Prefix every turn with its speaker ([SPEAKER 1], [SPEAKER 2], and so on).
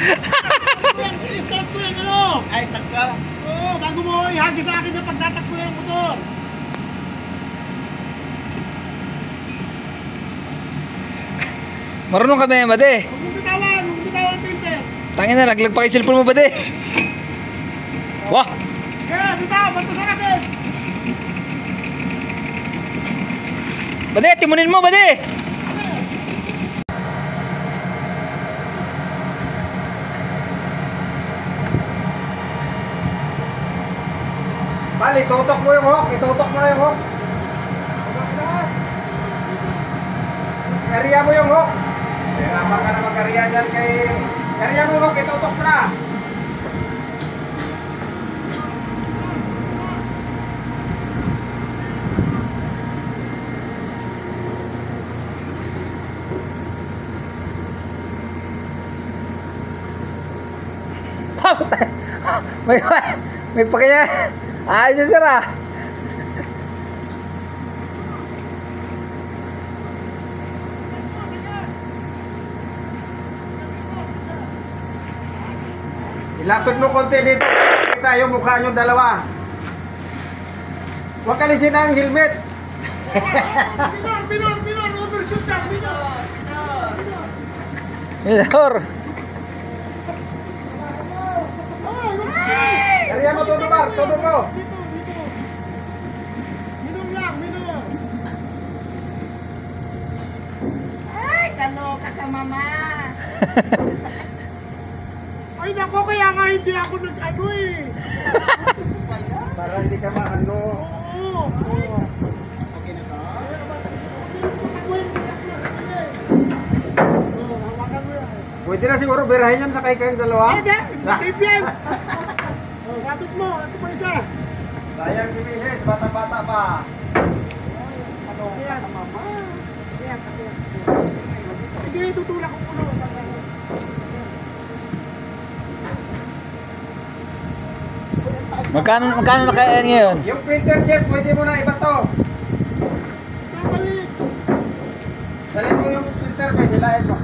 [SPEAKER 1] I-start ko yan, ano?
[SPEAKER 2] Ay, start ka.
[SPEAKER 1] Oo, bago mo ihagi sa akin yung pagtatakbo ng motor.
[SPEAKER 3] Marunong ka ba yan, bade?
[SPEAKER 1] Huwag mo bitawan, Peter.
[SPEAKER 3] Tangin na, naglag pa yung cellphone mo, bade. Wah!
[SPEAKER 1] Kaya, bitaw, banta sa akin.
[SPEAKER 3] Bade, timunin mo, bade!
[SPEAKER 2] Bali, itutok mo yung hook. Itutok mo na yung hook. Kariya mo yung hook. Hirapan ka na mag-kariya dyan kay... Kariya mo hook, itutok mo na.
[SPEAKER 3] may pakaya. Ayos yun, sir, ah.
[SPEAKER 2] Ilapit mo konti dito. Kita yung mukha nyo dalawa. Huwag kalisin ang helmet.
[SPEAKER 1] Minor, overshoot ka, minor.
[SPEAKER 3] Minor.
[SPEAKER 2] Kariya mo, todo mo.
[SPEAKER 1] Dito. Minor lang, minor.
[SPEAKER 4] Ay, kaloka ka, mama.
[SPEAKER 1] Ay, nako, kaya nga hindi ako nag-ano eh.
[SPEAKER 2] Para hindi ka maano.
[SPEAKER 1] Oo.
[SPEAKER 2] Okay na to?
[SPEAKER 1] Oo, hawakan mo yan.
[SPEAKER 2] Pwede na siguro birahin yan sa kayong dalawa.
[SPEAKER 1] Hindi, safe yan. Oh, sabit mo, ito pa isa.
[SPEAKER 2] Sayang si Mrs. Bata-bata pa.
[SPEAKER 1] Ano yan? Mama. Kaya. Sige, tutulak ko puno.
[SPEAKER 3] Magkano na kaya ngayon?
[SPEAKER 2] Yung filter check, pwede mo na iba to.
[SPEAKER 1] Sabalik.
[SPEAKER 2] Dali mo yung filter, pwede lahit mo.